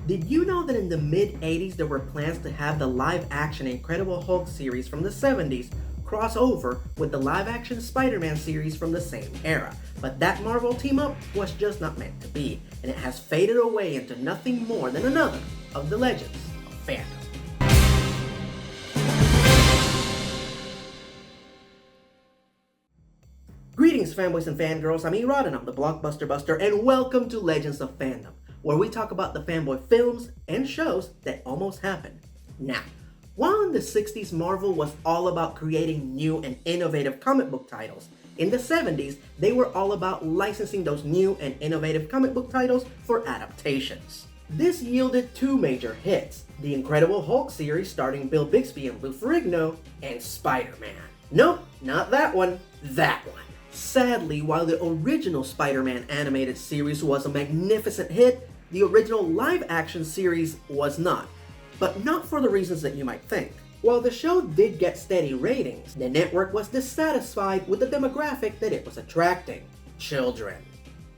Did you know that in the mid-80s there were plans to have the live-action Incredible Hulk series from the 70s cross over with the live-action Spider-Man series from the same era? But that Marvel team-up was just not meant to be, and it has faded away into nothing more than another of the legends of fandom. Greetings fanboys and fangirls, I'm Erod and I'm the Blockbuster Buster, and welcome to Legends of Fandom, where we talk about the fanboy films and shows that almost happened. Now, while in the 60s Marvel was all about creating new and innovative comic book titles, in the 70s they were all about licensing those new and innovative comic book titles for adaptations. This yielded two major hits, the Incredible Hulk series starring Bill Bixby and Lou Ferrigno, and Spider-Man. Nope, not that one, that one. Sadly, while the original Spider-Man animated series was a magnificent hit, the original live-action series was not. But not for the reasons that you might think. While the show did get steady ratings, the network was dissatisfied with the demographic that it was attracting: children.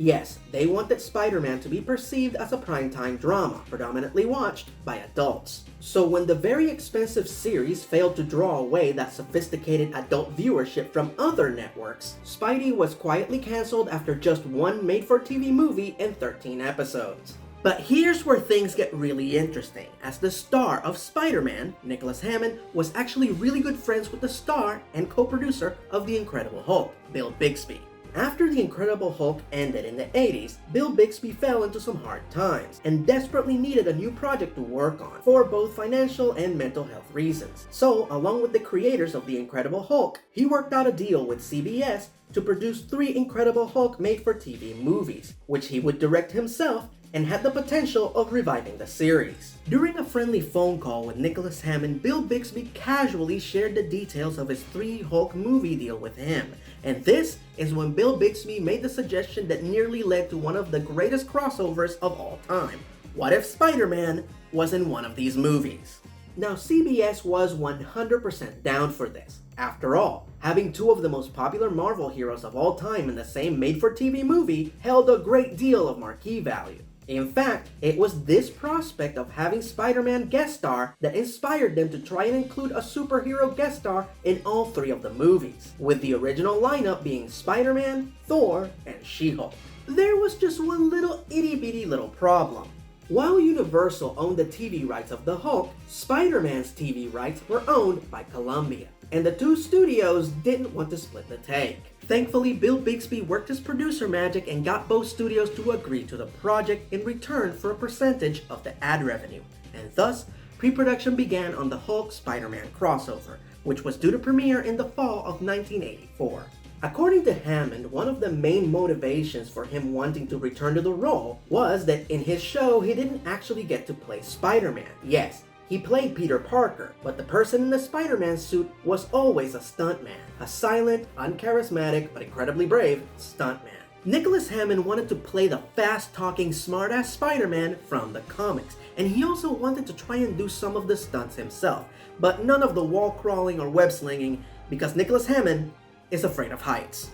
Yes, they wanted Spider-Man to be perceived as a primetime drama, predominantly watched by adults. So when the very expensive series failed to draw away that sophisticated adult viewership from other networks, Spidey was quietly cancelled after just one made-for-TV movie and 13 episodes. But here's where things get really interesting, as the star of Spider-Man, Nicholas Hammond, was actually really good friends with the star and co-producer of The Incredible Hulk, Bill Bixby. After The Incredible Hulk ended in the 80s, Bill Bixby fell into some hard times and desperately needed a new project to work on for both financial and mental health reasons. So, along with the creators of The Incredible Hulk, he worked out a deal with CBS to produce 3 Incredible Hulk made-for-TV movies, which he would direct himself and had the potential of reviving the series. During a friendly phone call with Nicholas Hammond, Bill Bixby casually shared the details of his 3 Hulk movie deal with him. And this is when Bill Bixby made the suggestion that nearly led to one of the greatest crossovers of all time. What if Spider-Man was in one of these movies? Now, CBS was 100% down for this. After all, having 2 of the most popular Marvel heroes of all time in the same made-for-TV movie held a great deal of marquee value. In fact, it was this prospect of having Spider-Man guest star that inspired them to try and include a superhero guest star in all 3 of the movies, with the original lineup being Spider-Man, Thor, and She-Hulk. There was just one little itty-bitty little problem. While Universal owned the TV rights of the Hulk, Spider-Man's TV rights were owned by Columbia, and the 2 studios didn't want to split the take. Thankfully, Bill Bixby worked his producer magic and got both studios to agree to the project in return for a percentage of the ad revenue, and thus, pre-production began on the Hulk Spider-Man crossover, which was due to premiere in the fall of 1984. According to Hammond, one of the main motivations for him wanting to return to the role was that in his show he didn't actually get to play Spider-Man. Yes, he played Peter Parker, but the person in the Spider-Man suit was always a stuntman. A silent, uncharismatic, but incredibly brave stuntman. Nicholas Hammond wanted to play the fast-talking, smart-ass Spider-Man from the comics, and he also wanted to try and do some of the stunts himself, but none of the wall crawling or web slinging, because Nicholas Hammond is afraid of heights.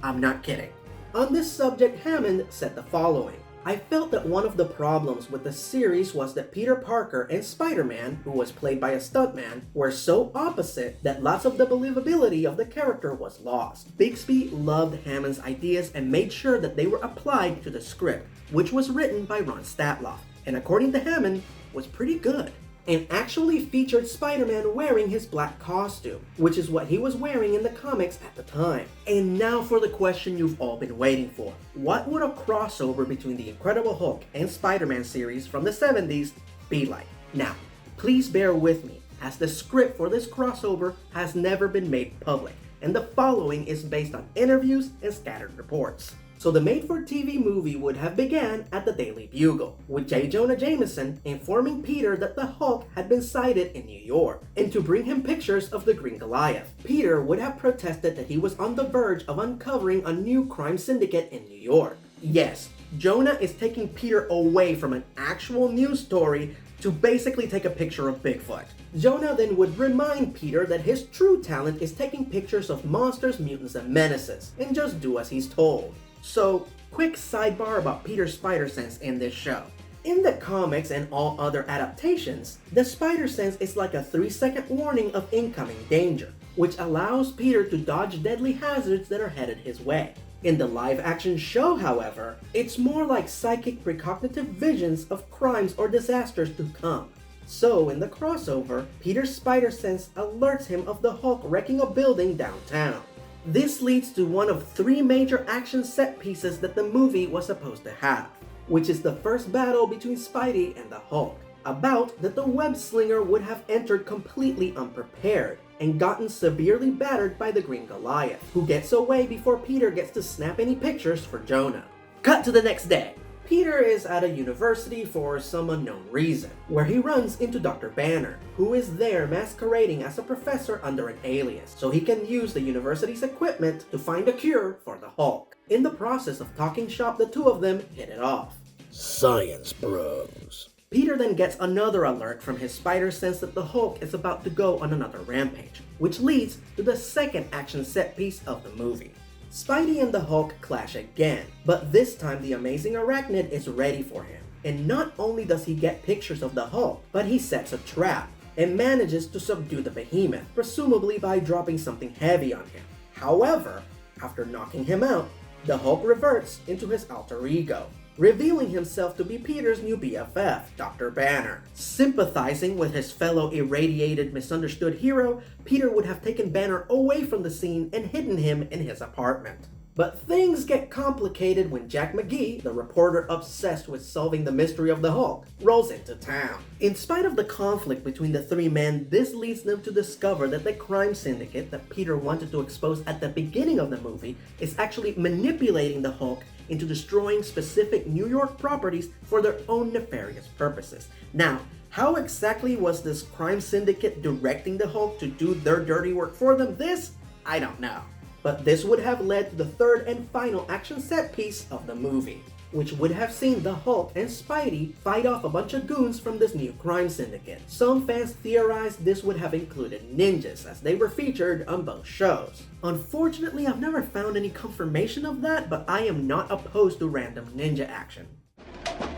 I'm not kidding. On this subject, Hammond said the following: I felt that one of the problems with the series was that Peter Parker and Spider-Man, who was played by a stuntman, were so opposite that lots of the believability of the character was lost. Bixby loved Hammond's ideas and made sure that they were applied to the script, which was written by Ron Statloff, and according to Hammond, was pretty good, and actually featured Spider-Man wearing his black costume, which is what he was wearing in the comics at the time. And now for the question you've all been waiting for. What would a crossover between the Incredible Hulk and Spider-Man series from the 70s be like? Now, please bear with me, as the script for this crossover has never been made public, and the following is based on interviews and scattered reports. So the made-for-TV movie would have began at the Daily Bugle, with J. Jonah Jameson informing Peter that the Hulk had been sighted in New York, and to bring him pictures of the Green Goliath. Peter would have protested that he was on the verge of uncovering a new crime syndicate in New York. Yes, Jonah is taking Peter away from an actual news story to basically take a picture of Bigfoot. Jonah then would remind Peter that his true talent is taking pictures of monsters, mutants, and menaces, and just do as he's told. So, quick sidebar about Peter's spider sense in this show. In the comics and all other adaptations, the spider sense is like a 3-second warning of incoming danger, which allows Peter to dodge deadly hazards that are headed his way. In the live-action show, however, it's more like psychic precognitive visions of crimes or disasters to come. So, in the crossover, Peter's spider sense alerts him of the Hulk wrecking a building downtown. This leads to one of 3 major action set pieces that the movie was supposed to have, which is the first battle between Spidey and the Hulk, about that the web slinger would have entered completely unprepared and gotten severely battered by the Green Goliath, who gets away before Peter gets to snap any pictures for Jonah. Cut to the next day. Peter is at a university for some unknown reason, where he runs into Dr. Banner, who is there masquerading as a professor under an alias, so he can use the university's equipment to find a cure for the Hulk. In the process of talking shop, the two of them hit it off. Science bros. Peter then gets another alert from his spider sense that the Hulk is about to go on another rampage, which leads to the second action set piece of the movie. Spidey and the Hulk clash again, but this time the amazing arachnid is ready for him. And not only does he get pictures of the Hulk, but he sets a trap and manages to subdue the behemoth, presumably by dropping something heavy on him. However, after knocking him out, the Hulk reverts into his alter ego, revealing himself to be Peter's new BFF, Dr. Banner. Sympathizing with his fellow irradiated, misunderstood hero, Peter would have taken Banner away from the scene and hidden him in his apartment. But things get complicated when Jack McGee, the reporter obsessed with solving the mystery of the Hulk, rolls into town. In spite of the conflict between the 3 men, this leads them to discover that the crime syndicate that Peter wanted to expose at the beginning of the movie is actually manipulating the Hulk into destroying specific New York properties for their own nefarious purposes. Now, how exactly was this crime syndicate directing the Hulk to do their dirty work for them? This, I don't know. But this would have led to the third and final action set piece of the movie, which would have seen the Hulk and Spidey fight off a bunch of goons from this new crime syndicate. Some fans theorized this would have included ninjas, as they were featured on both shows. Unfortunately, I've never found any confirmation of that, but I am not opposed to random ninja action.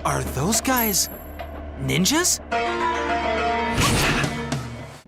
Are those guys ninjas?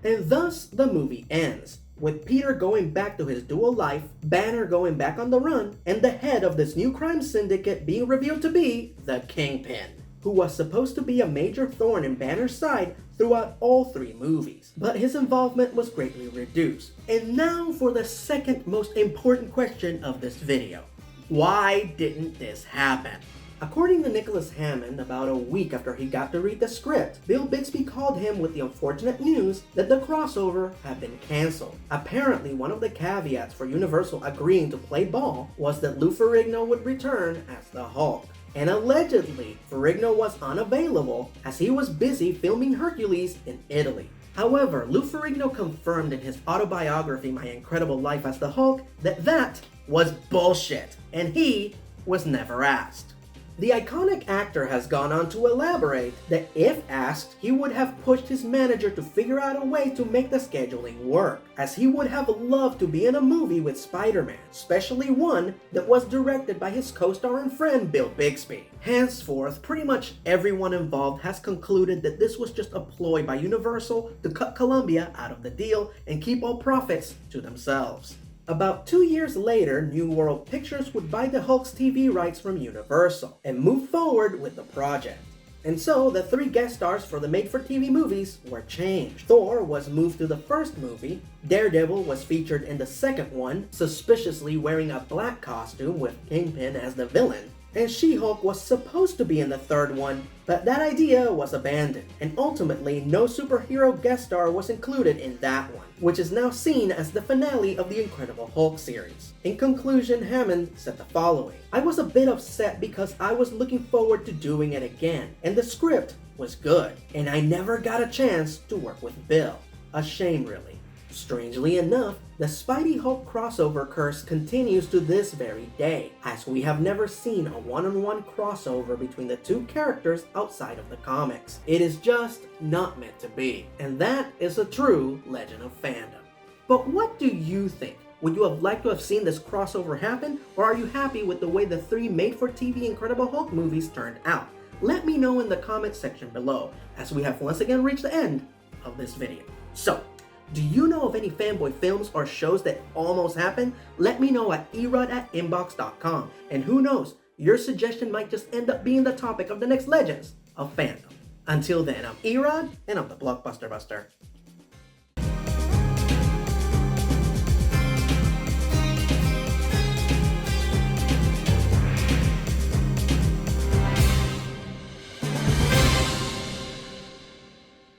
And thus, the movie ends, with Peter going back to his dual life, Banner going back on the run, and the head of this new crime syndicate being revealed to be the Kingpin, who was supposed to be a major thorn in Banner's side throughout all 3 movies. But his involvement was greatly reduced. And now for the second most important question of this video. Why didn't this happen? According to Nicholas Hammond, about a week after he got to read the script, Bill Bixby called him with the unfortunate news that the crossover had been cancelled. Apparently, one of the caveats for Universal agreeing to play ball was that Lou Ferrigno would return as the Hulk. And allegedly, Ferrigno was unavailable as he was busy filming Hercules in Italy. However, Lou Ferrigno confirmed in his autobiography, My Incredible Life as the Hulk, that was bullshit, and he was never asked. The iconic actor has gone on to elaborate that if asked, he would have pushed his manager to figure out a way to make the scheduling work, as he would have loved to be in a movie with Spider-Man, especially one that was directed by his co-star and friend Bill Bixby. Henceforth, pretty much everyone involved has concluded that this was just a ploy by Universal to cut Columbia out of the deal and keep all profits to themselves. About 2 years later, New World Pictures would buy the Hulk's TV rights from Universal and move forward with the project. And so, the 3 guest stars for the made-for-TV movies were changed. Thor was moved to the first movie, Daredevil was featured in the second one, suspiciously wearing a black costume with Kingpin as the villain, and She-Hulk was supposed to be in the third one, but that idea was abandoned, and ultimately no superhero guest star was included in that one, which is now seen as the finale of the Incredible Hulk series. In conclusion, Hammond said the following: "I was a bit upset because I was looking forward to doing it again, and the script was good, and I never got a chance to work with Bill. A shame, really." Strangely enough, the Spidey Hulk crossover curse continues to this very day, as we have never seen a one-on-one crossover between the 2 characters outside of the comics. It is just not meant to be, and that is a true legend of fandom. But what do you think? Would you have liked to have seen this crossover happen, or are you happy with the way the 3 made-for-TV Incredible Hulk movies turned out? Let me know in the comment section below, as we have once again reached the end of this video. So, do you know of any fanboy films or shows that almost happened? Let me know at erod@inbox.com. And who knows, your suggestion might just end up being the topic of the next Legends of Fandom. Until then, I'm Erod, and I'm the Blockbuster Buster.